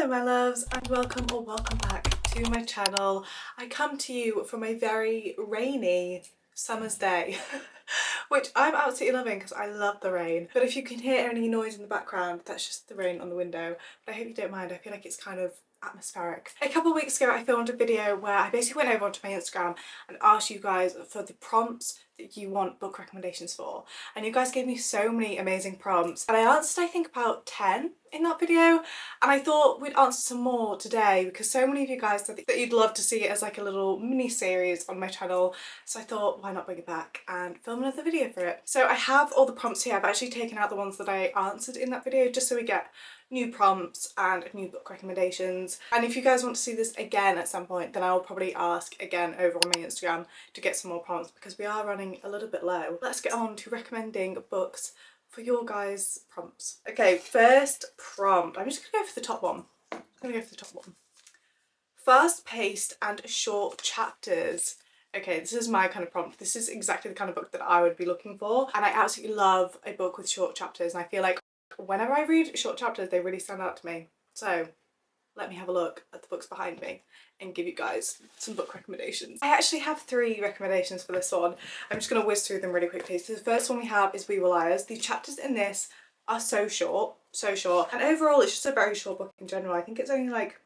Hello my loves, and welcome or welcome back to my channel. I come to you from a very rainy summer's day which I'm absolutely loving because I love the rain. But if you can hear any noise in the background, that's just the rain on the window. But I hope you don't mind. I feel like it's kind of atmospheric. A couple of weeks ago I filmed a video where I basically went over onto my Instagram and asked you guys for the prompts that you want book recommendations for, and you guys gave me so many amazing prompts, and I answered I think about 10 in that video, and I thought we'd answer some more today because so many of you guys said that you'd love to see it as like a little mini series on my channel, so I thought why not bring it back and film another video for it. So I have all the prompts here. I've actually taken out the ones that I answered in that video just so we get new prompts and new book recommendations, and if you guys want to see this again at some point, then I will probably ask again over on my Instagram to get some more prompts because we are running a little bit low. Let's get on to recommending books for your guys' prompts. Okay, first prompt. I'm just gonna go for the top one. Fast-paced and short chapters. Okay, this is my kind of prompt. This is exactly the kind of book that I would be looking for, and I absolutely love a book with short chapters, and I feel like whenever I read short chapters they really stand out to me. So let me have a look at the books behind me and give you guys some book recommendations. I actually have 3 recommendations for this one. I'm just going to whiz through them really quickly. So the first one we have is We Were Liars. The chapters in this are so short, and overall it's just a very short book in general. I think it's only like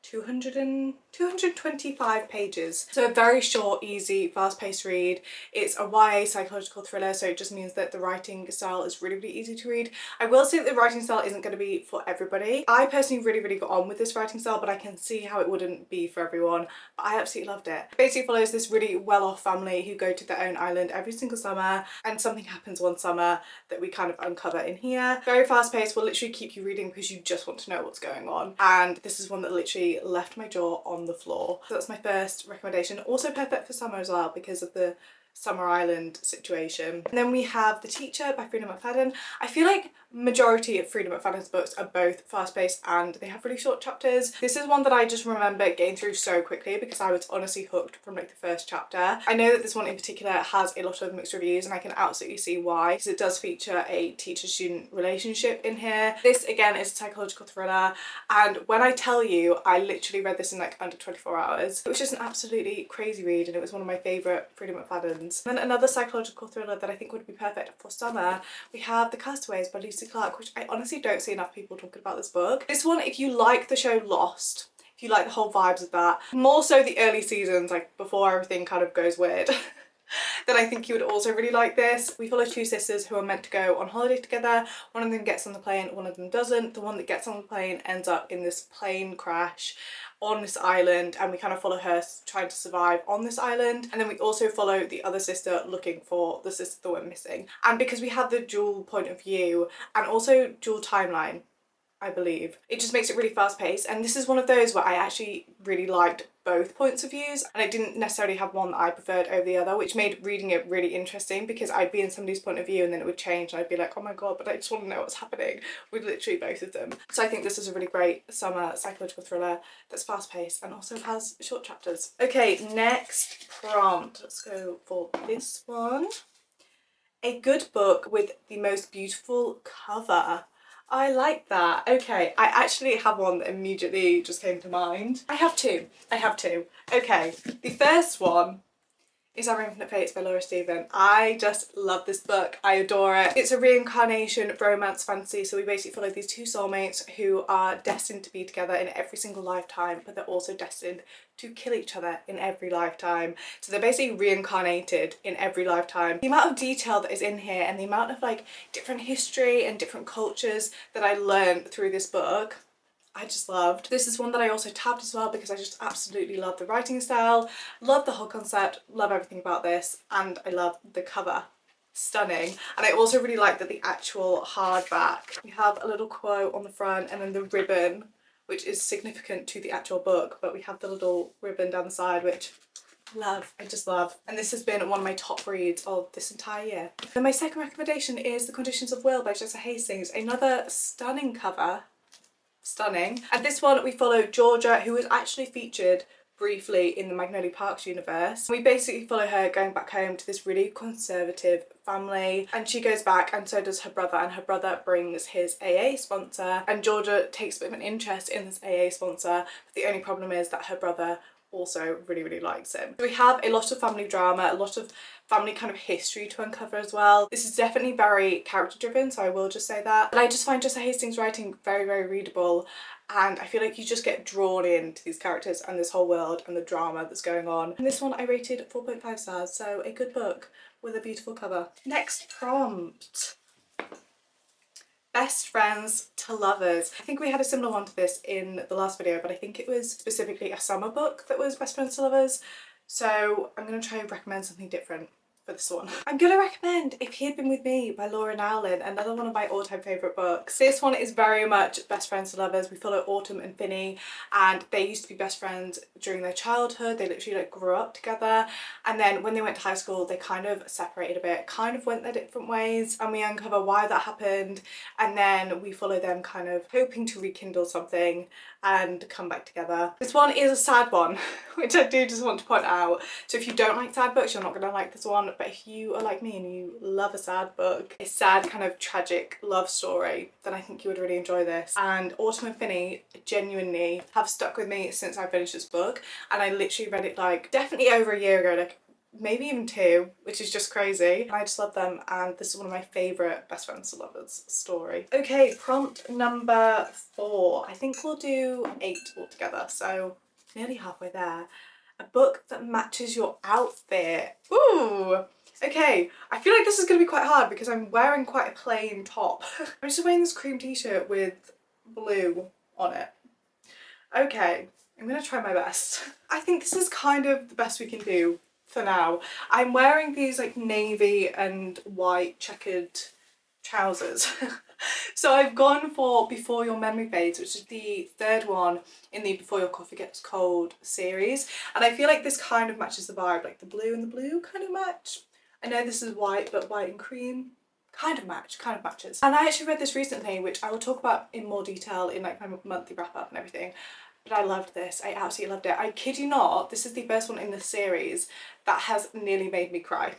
225 pages. So a very short, easy, fast-paced read. It's a YA psychological thriller, so it just means that the writing style is really, really easy to read. I will say that the writing style isn't going to be for everybody. I personally really got on with this writing style, but I can see how it wouldn't be for everyone. But I absolutely loved it. It basically follows this really well-off family who go to their own island every single summer, and something happens one summer that we kind of uncover in here. Very fast-paced, will literally keep you reading because you just want to know what's going on. And this is one that literally left my jaw on the floor. So that's my first recommendation. Also perfect for summer as well because of the summer island situation. And then we have The Teacher by Freida McFadden. I feel like majority of Freida McFadden's books are both fast-paced and they have really short chapters. This is one that I just remember getting through so quickly because I was honestly hooked from like the first chapter. I know that this one in particular has a lot of mixed reviews, and I can absolutely see why, because it does feature a teacher-student relationship in here. This again is a psychological thriller, and when I tell you I literally read this in like under 24 hours. It was just an absolutely crazy read, and it was one of my favourite Freida McFadden's. And then another psychological thriller that I think would be perfect for summer, we have The Castaways by Lucy Clark, which I honestly don't see enough people talking about this book. This one, if you like the show Lost, if you like the whole vibes of that, more so the early seasons, like before everything kind of goes weird, then I think you would also really like this. We follow 2 sisters who are meant to go on holiday together. One of them gets on the plane, one of them doesn't. The one that gets on the plane ends up in this plane crash on this island, and we kind of follow her trying to survive on this island. And then we also follow the other sister looking for the sister that went missing. And because we have the dual point of view and also dual timeline, I believe, it just makes it really fast paced. And this is one of those where I actually really liked both points of views, and I didn't necessarily have one that I preferred over the other, which made reading it really interesting because I'd be in somebody's point of view and then it would change and I'd be like, oh my god, but I just want to know what's happening with literally both of them. So I think this is a really great summer psychological thriller that's fast paced and also has short chapters. Okay, next prompt. Let's go for this one. A good book with the most beautiful cover. I like that. Okay, I actually have one that immediately just came to mind. I have two. Okay, the first one is Our Infinite Fates by Laura Stephen. I just love this book. I adore it. It's a reincarnation romance fantasy, so we basically follow these 2 soulmates who are destined to be together in every single lifetime, but they're also destined to kill each other in every lifetime. So they're basically reincarnated in every lifetime. The amount of detail that is in here and the amount of like different history and different cultures that I learned through this book, I just loved. This is one that I also tabbed as well because I just absolutely love the writing style, love the whole concept, love everything about this, and I love the cover. Stunning. And I also really like that the actual hardback, we have a little quote on the front and then the ribbon, which is significant to the actual book, but we have the little ribbon down the side, which I just love. And this has been one of my top reads of this entire year. Then my second recommendation is The Conditions of Will by Jessa Hastings. Another stunning cover. Stunning. And this one we follow Georgia, who was actually featured briefly in the Magnolia Parks universe. We basically follow her going back home to this really conservative family, and she goes back and so does her brother, and her brother brings his AA sponsor, and Georgia takes a bit of an interest in this AA sponsor, but the only problem is that her brother also really likes him. So we have a lot of family drama, a lot of family kind of history to uncover as well. This is definitely very character driven, so I will just say that. But I just find Jessa Hastings' writing very readable, and I feel like you just get drawn into these characters and this whole world and the drama that's going on. And this one I rated 4.5 stars, so a good book with a beautiful cover. Next prompt. Best friends to lovers. I think we had a similar one to this in the last video, but I think it was specifically a summer book that was best friends to lovers. So I'm going to try and recommend something different for this one. I'm going to recommend If He Had Been With Me by Laura Nowlin, another one of my all-time favourite books. This one is very much best friends to lovers. We follow Autumn and Finney, and they used to be best friends during their childhood. They literally like grew up together, and then when they went to high school they kind of separated a bit, kind of went their different ways, and we uncover why that happened, and then we follow them kind of hoping to rekindle something and come back together. This one is a sad one, which I do just want to point out. So if you don't like sad books, you're not going to like this one, but if you are like me and you love a sad book, a sad kind of tragic love story, then I think you would really enjoy this. And Autumn and Finney genuinely have stuck with me since I finished this book, and I literally read it like definitely over a year ago, like maybe even 2, which is just crazy. I just love them, and this is one of my favourite best friends to lovers story. Okay, prompt number 4. I think we'll do 8 altogether, so nearly halfway there. A book that matches your outfit. Ooh! Okay, I feel like this is going to be quite hard because I'm wearing quite a plain top. I'm just wearing this cream t-shirt with blue on it. Okay, I'm going to try my best. I think this is kind of the best we can do for now. I'm wearing these like navy and white checkered trousers. So I've gone for Before Your Memory Fades, which is the 3rd one in the Before Your Coffee Gets Cold series, and I feel like this kind of matches the vibe, like the blue and the blue kind of match. I know this is white, but white and cream kind of matches. And I actually read this recently, which I will talk about in more detail in like my monthly wrap up and everything. But I loved this. I absolutely loved it. I kid you not, this is the first one in the series that has nearly made me cry.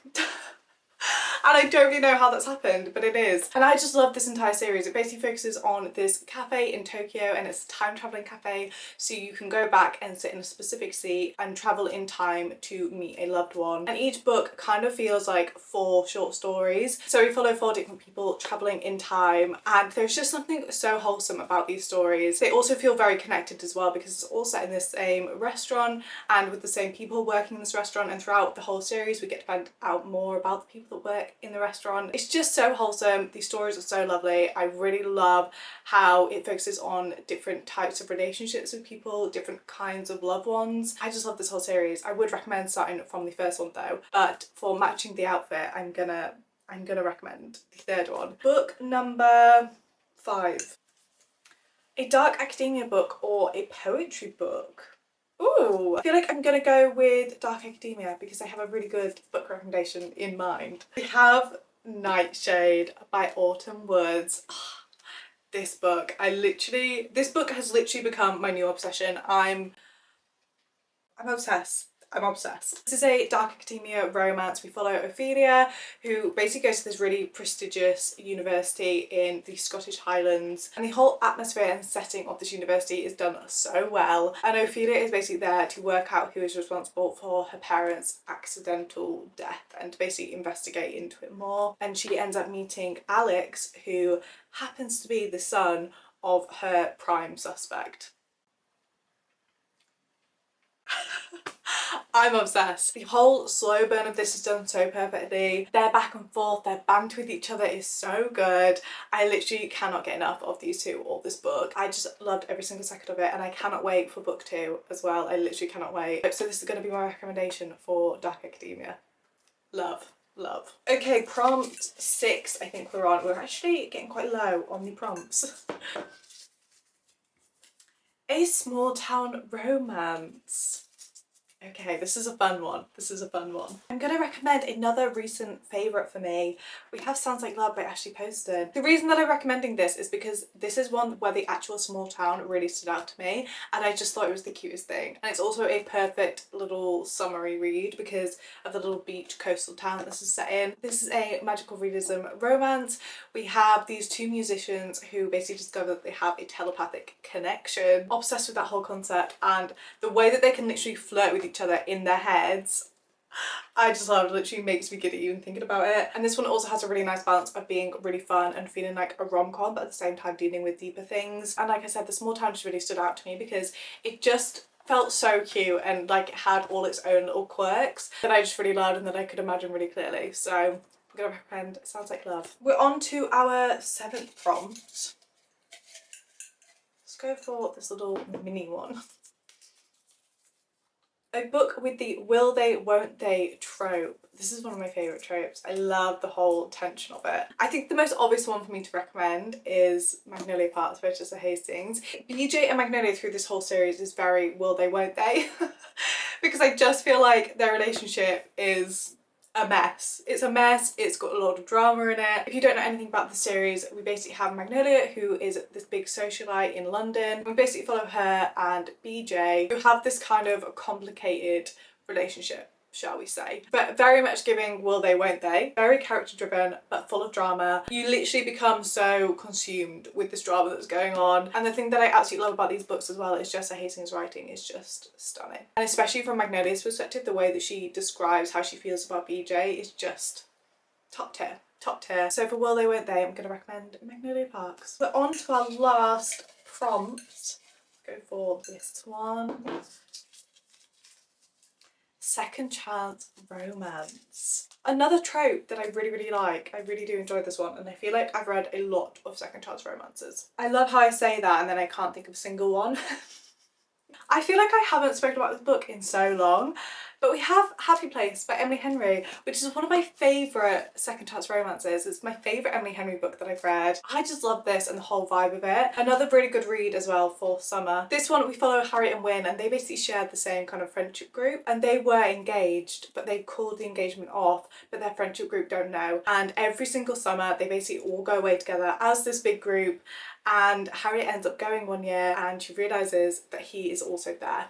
And I don't really know how that's happened, but it is. And I just love this entire series. It basically focuses on this cafe in Tokyo, and it's a time traveling cafe, so you can go back and sit in a specific seat and travel in time to meet a loved one. And each book kind of feels like 4 short stories. So we follow 4 different people traveling in time, and there's just something so wholesome about these stories. They also feel very connected as well because it's all set in the same restaurant and with the same people working in this restaurant, and throughout the whole series we get to find out more about the people that work in the restaurant. It's just so wholesome. These stories are so lovely. I really love how it focuses on different types of relationships with people, different kinds of loved ones. I just love this whole series. I would recommend starting from the first one though, but for matching the outfit I'm gonna recommend the 3rd one. Book number 5. A dark academia book or a poetry book? Ooh, I feel like I'm gonna go with Dark Academia because I have a really good book recommendation in mind. We have Nightshade by Autumn Woods. This book, this book has literally become my new obsession. I'm obsessed. I'm obsessed. This is a dark academia romance. We follow Ophelia, who basically goes to this really prestigious university in the Scottish Highlands, and the whole atmosphere and setting of this university is done so well. And Ophelia is basically there to work out who is responsible for her parents' accidental death and to basically investigate into it more. And she ends up meeting Alex, who happens to be the son of her prime suspect. I'm obsessed. The whole slow burn of this is done so perfectly. Their back and forth, their banter with each other is so good. I literally cannot get enough of these two or this book. I just loved every single second of it, and I cannot wait for book 2 as well. I literally cannot wait. So this is going to be my recommendation for Dark Academia. Love. Love. Okay, prompt 6 I think we're on. We're actually getting quite low on the prompts. A small town romance. Okay, this is a fun one. This is a fun one. I'm going to recommend another recent favourite for me. We have Sounds Like Love by Ashley Poston. The reason that I'm recommending this is because this is one where the actual small town really stood out to me, and I just thought it was the cutest thing. And it's also a perfect little summery read because of the little beach coastal town that this is set in. This is a magical realism romance. We have these two musicians who basically discover that they have a telepathic connection, obsessed with that whole concept, and the way that they can literally flirt with each other in their heads, I just love it. Literally makes me giddy even thinking about it. And this one also has a really nice balance of being really fun and feeling like a rom-com, but at the same time dealing with deeper things. And like I said, the small town just really stood out to me because it just felt so cute and like it had all its own little quirks that I just really loved and that I could imagine really clearly. So I'm gonna recommend Sounds Like Love. We're on to our 7th prompt. Let's go for this little mini one. A book with the will they, won't they trope. This is one of my favourite tropes. I love the whole tension of it. I think the most obvious one for me to recommend is Magnolia Parks by Jessica Hastings. BJ and Magnolia through this whole series is very will they, won't they? Because I just feel like their relationship is a mess. It's a mess, it's got a lot of drama in it. If you don't know anything about the series, we basically have Magnolia, who is this big socialite in London. We basically follow her and BJ, who have this kind of complicated relationship, shall we say, but very much giving will they, won't they. Very character driven but full of drama. You literally become so consumed with this drama that's going on, and the thing that I absolutely love about these books as well is Jessica Hastings' writing is just stunning, and especially from Magnolia's perspective, the way that she describes how she feels about BJ is just top tier. Top tier. So for will they, won't they, I'm going to recommend Magnolia Parks. We're on to our last prompt. Go for this one. Second chance romance. Another trope that I really like. I really do enjoy this one, and I feel like I've read a lot of second chance romances. I love how I say that and then I can't think of a single one. I feel like I haven't spoken about this book in so long, but we have Happy Place by Emily Henry, which is one of my favourite second chance romances. It's my favourite Emily Henry book that I've read. I just love this and the whole vibe of it. Another really good read as well for summer. This one we follow Harriet and Wynne, and they basically shared the same kind of friendship group, and they were engaged, but they called the engagement off, but their friendship group don't know. And every single summer they basically all go away together as this big group, and Harriet ends up going one year and she realises that he is also there.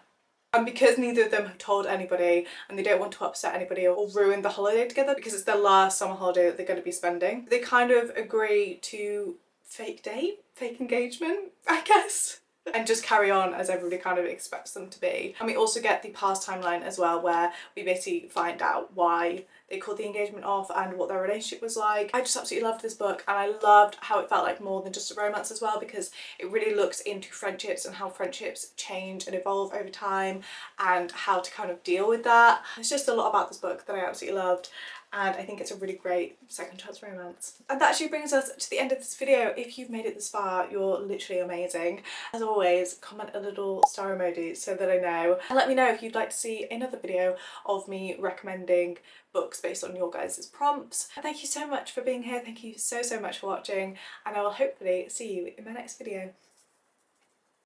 And because neither of them have told anybody and they don't want to upset anybody or ruin the holiday together because it's their last summer holiday that they're going to be spending, they kind of agree to fake date, fake engagement, I guess, and just carry on as everybody kind of expects them to be. And we also get the past timeline as well, where we basically find out why they called the engagement off and what their relationship was like. I just absolutely loved this book, and I loved how it felt like more than just a romance as well, because it really looks into friendships and how friendships change and evolve over time and how to kind of deal with that. There's just a lot about this book that I absolutely loved, and I think it's a really great second chance romance. And that actually brings us to the end of this video. If you've made it this far, you're literally amazing. As always, comment a little star emoji so that I know, and let me know if you'd like to see another video of me recommending books based on your guys' prompts. And thank you so much for being here. Thank you so much for watching, and I will hopefully see you in my next video.